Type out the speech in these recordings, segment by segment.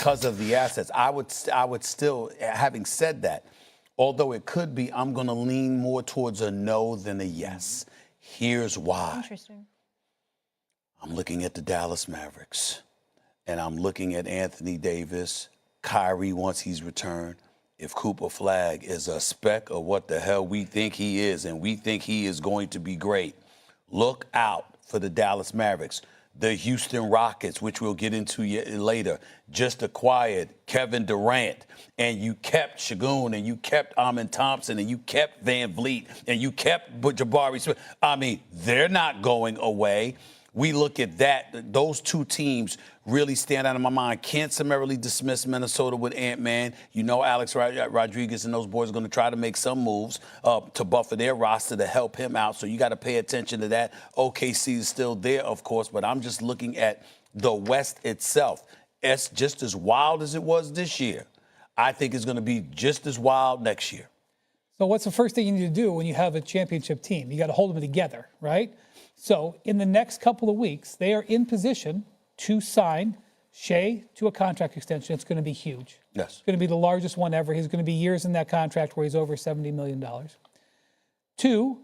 because of the assets. I would still, having said that, although it could be, I'm going to lean more towards a no than a yes. Here's why. Interesting. I'm looking at the Dallas Mavericks, and I'm looking at Anthony Davis, Kyrie once he's returned. If Cooper Flag is a speck of what the hell we think he is, and we think he is going to be great, look out for the Dallas Mavericks. The Houston Rockets, which we'll get into later, just acquired Kevin Durant, and you kept Şengün, and you kept Amin Thompson, and you kept Van Vliet, and you kept Jabari Smith. I mean, they're not going away. We look at that. Those two teams really stand out in my mind. Can't summarily dismiss Minnesota with Ant-Man. You know Alex Rodriguez and those boys are going to try to make some moves to buffer their roster to help him out. So you got to pay attention to that. OKC is still there, of course, but I'm just looking at the West itself. It's just as wild as it was this year. I think it's going to be just as wild next year. So what's the first thing you need to do when you have a championship team? You got to hold them together, right? So in the next couple of weeks, they are in position to sign Shea to a contract extension. It's going to be huge. Yes. It's going to be the largest one ever. He's going to be years in that contract where he's over $70 million. 2,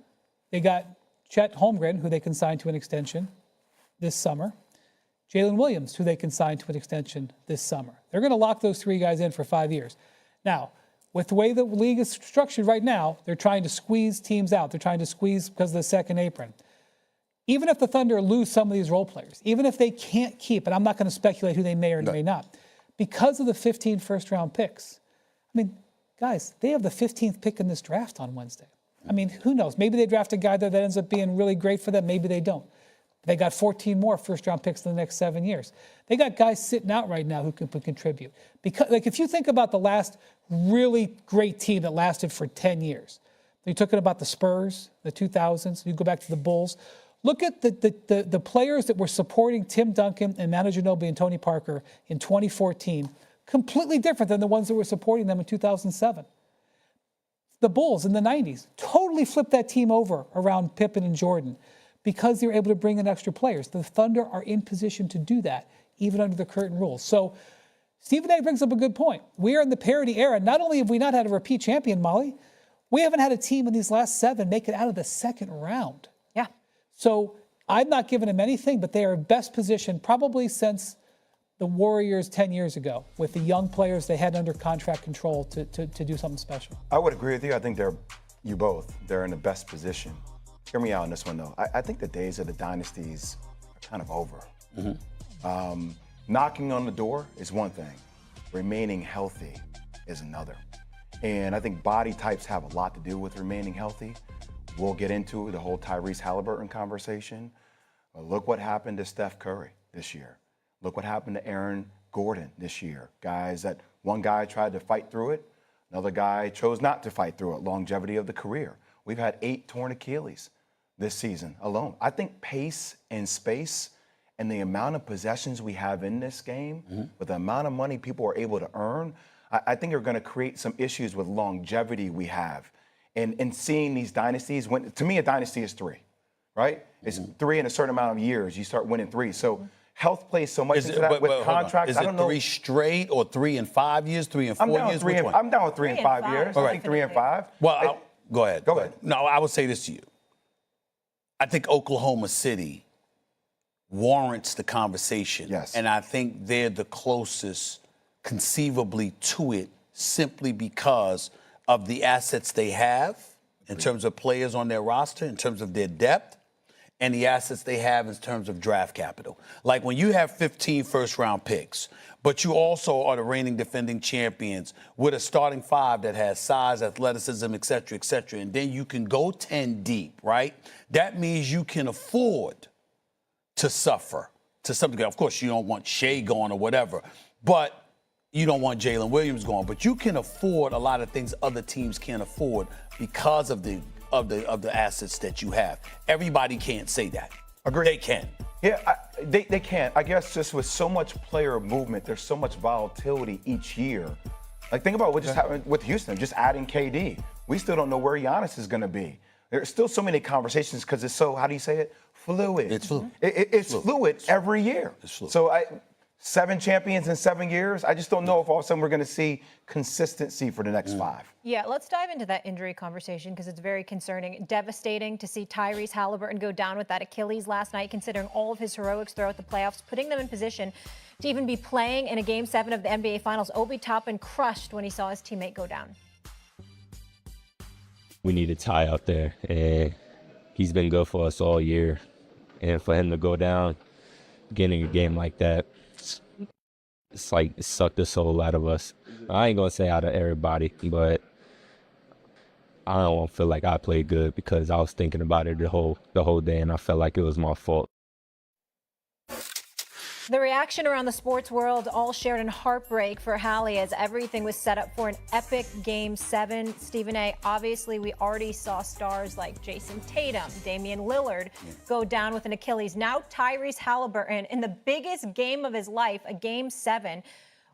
they got Chet Holmgren, who they can sign to an extension this summer. Jalen Williams, who they can sign to an extension this summer. They're going to lock those 3 guys in for 5 years. Now, with the way the league is structured right now, they're trying to squeeze teams out. They're trying to squeeze because of the second apron. Even if the Thunder lose some of these role players, even if they can't keep, and I'm not going to speculate who they may or may not, because of the 15 first-round picks. I mean, guys, they have the 15th pick in this draft on Wednesday. I mean, who knows? Maybe they draft a guy there that ends up being really great for them. Maybe they don't. They got 14 more first-round picks in the next 7 years. They got guys sitting out right now who can contribute. Because, like, if you think about the last really great team that lasted for 10 years, you're talking about the Spurs, the 2000s. You go back to the Bulls. Look at the players that were supporting Tim Duncan and Manu Ginobili and Tony Parker in 2014, completely different than the ones that were supporting them in 2007. The Bulls in the 90s totally flipped that team over around Pippen and Jordan because they were able to bring in extra players. The Thunder are in position to do that, even under the current rules. So Stephen A. brings up a good point. We are in the parity era. Not only have we not had a repeat champion, Molly, we haven't had a team in these last 7 make it out of the second round. Yeah. So I'm not giving them anything, but they are best positioned probably since the Warriors 10 years ago with the young players they had under contract control to do something special. I would agree with you. I think they're in the best position. Hear me out on this one, though. I think the days of the dynasties are kind of over. Mm-hmm. Knocking on the door is one thing. Remaining healthy is another. And I think body types have a lot to do with remaining healthy. We'll get into the whole Tyrese Haliburton conversation. Look what happened to Steph Curry this year. Look what happened to Aaron Gordon this year. One guy tried to fight through it. Another guy chose not to fight through it. Longevity of the career. We've had 8 torn Achilles this season alone. I think pace and space and the amount of possessions we have in this game, with the amount of money people are able to earn, I think are going to create some issues with longevity we have. And seeing these dynasties, to me, a dynasty is 3, right? It's 3 in a certain amount of years. You start winning 3. So health plays so much into that with contracts. Is it 3 straight or 3 in 5 years, 3 in 4 years? I'm down with 3 and 5 years. All right. I think 3 and 5. Well, go ahead. Go ahead. No, I would say this to you. I think Oklahoma City warrants the conversation. Yes. And I think they're the closest conceivably to it simply because of the assets they have in terms of players on their roster, in terms of their depth, and the assets they have in terms of draft capital. Like when you have 15 first-round picks, but you also are the reigning defending champions with a starting 5 that has size, athleticism, et cetera, and then you can go 10 deep, right? That means you can afford to suffer to some degree. Of course, you don't want Shea going or whatever, but you don't want Jalen Williams going. But you can afford a lot of things other teams can't afford because of the assets that you have. Everybody can't say that. Agree. They can. Yeah, they can. I guess just with so much player movement, there's so much volatility each year. Like, think about what just happened with Houston, just adding KD. We still don't know where Giannis is going to be. There's still so many conversations because it's so, how do you say it? Fluid. It's fluid. It's fluid every year. It's fluid. So 7 champions in 7 years. I just don't know if all of a sudden we're going to see consistency for the next 5. Yeah, let's dive into that injury conversation because it's very concerning. Devastating to see Tyrese Haliburton go down with that Achilles last night, considering all of his heroics throughout the playoffs, putting them in position to even be playing in a Game 7 of the NBA Finals. Obi Toppin crushed when he saw his teammate go down. We need a Ty out there, and he's been good for us all year. And for him to go down, getting a game like that, it's like it sucked the soul out of us. I ain't gonna say out of everybody, but I don't feel like I played good because I was thinking about it the whole day, and I felt like it was my fault. The reaction around the sports world all shared in heartbreak for Hallie as everything was set up for an epic Game 7. Stephen A., obviously we already saw stars like Jason Tatum, Damian Lillard go down with an Achilles. Now Tyrese Haliburton in the biggest game of his life, a Game 7.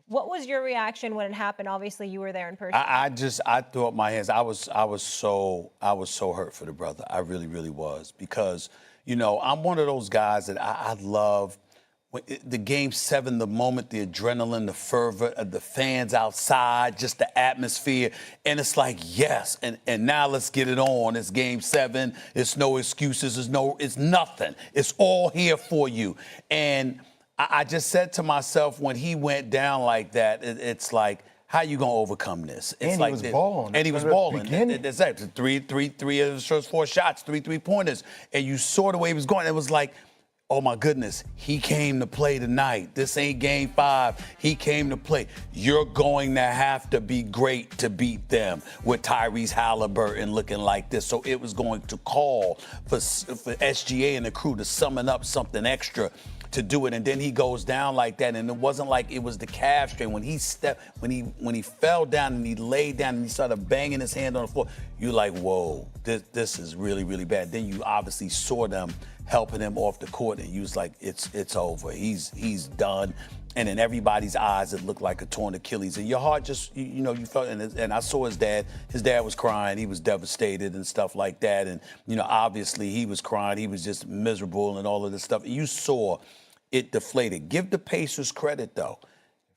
What was your reaction when it happened? Obviously you were there in person. I threw up my hands. I was so hurt for the brother. I really, really was, because, you know, I'm one of those guys that I love. The Game 7, the moment, the adrenaline, the fervor of the fans outside, just the atmosphere. And it's like, yes. And now let's get it on. It's Game 7. It's no excuses. It's nothing. It's all here for you. And I just said to myself, when he went down like that, it's like, how you going to overcome this? It's and like he was balling. And he was balling. That's it. Three of his first 4 shots, 3-pointers. And you saw the way he was going. It was like, oh, my goodness, he came to play tonight. This ain't Game 5. He came to play. You're going to have to be great to beat them with Tyrese Haliburton looking like this. So it was going to call for SGA and the crew to summon up something extra to do it. And then he goes down like that. And it wasn't like it was the calf strain. When he fell down and he laid down and he started banging his hand on the floor, you're like, whoa, this is really, really bad. Then you obviously saw them helping him off the court, and you was like, it's over. He's done. And in everybody's eyes, it looked like a torn Achilles. And your heart just, you felt, and I saw his dad. His dad was crying. He was devastated and stuff like that. And, obviously he was crying. He was just miserable and all of this stuff. You saw it deflated. Give the Pacers credit, though.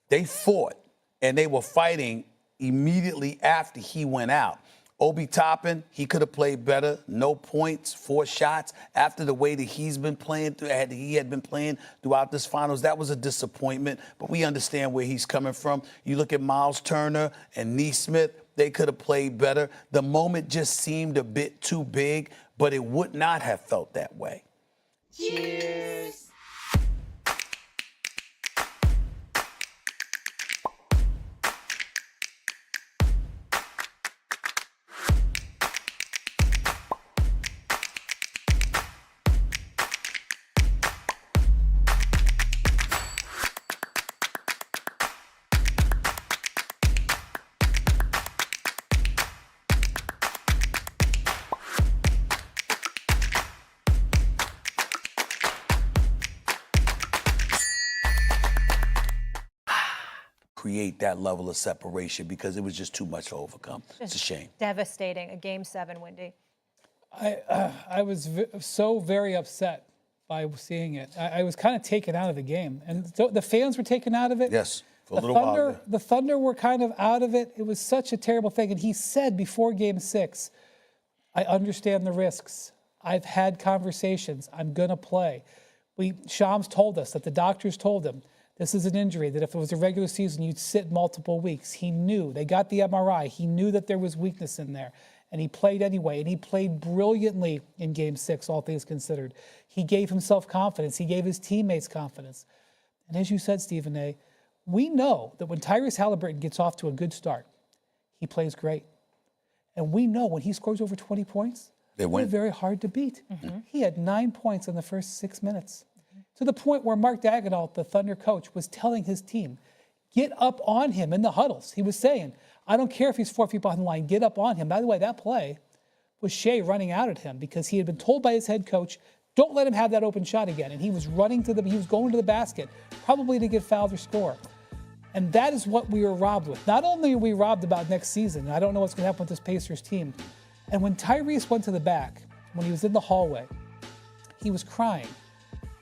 They fought, and they were fighting immediately after he went out. Obi Toppin, he could have played better. No points, 4 shots. After the way that he had been playing throughout this finals, that was a disappointment. But we understand where he's coming from. You look at Miles Turner and Nesmith, they could have played better. The moment just seemed a bit too big, but it would not have felt that way. Cheers. Create that level of separation, because it was just too much to overcome. It's a shame. Devastating. A Game 7, Wendy. I was so very upset by seeing it. I was kind of taken out of the game. And the fans were taken out of it. Yes, for a little while. Yeah. The Thunder were kind of out of it. It was such a terrible thing. And he said before Game 6, I understand the risks. I've had conversations. I'm going to play. Shams told us that the doctors told him, this is an injury that if it was a regular season, you'd sit multiple weeks. He knew. They got the MRI. He knew that there was weakness in there. And he played anyway. And he played brilliantly in Game 6, all things considered. He gave himself confidence. He gave his teammates confidence. And as you said, Stephen A., we know that when Tyrese Haliburton gets off to a good start, he plays great. And we know when he scores over 20 points, they're very hard to beat. Mm-hmm. He had 9 points in the first 6 minutes. To the point where Mark Daigneault, the Thunder coach, was telling his team, get up on him in the huddles. He was saying, I don't care if he's 4 feet behind the line, get up on him. By the way, that play was Shea running out at him because he had been told by his head coach, don't let him have that open shot again. And he was going to the basket, probably to get fouled or score. And that is what we were robbed with. Not only are we robbed about next season, and I don't know what's going to happen with this Pacers team. And when Tyrese went to the back, when he was in the hallway, he was crying.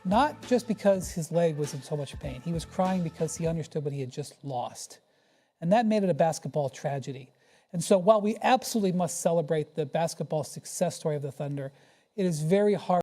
not just because his leg was in so much pain. He was crying because he understood what he had just lost. And that made it a basketball tragedy. And so while we absolutely must celebrate the basketball success story of the Thunder, it is very hard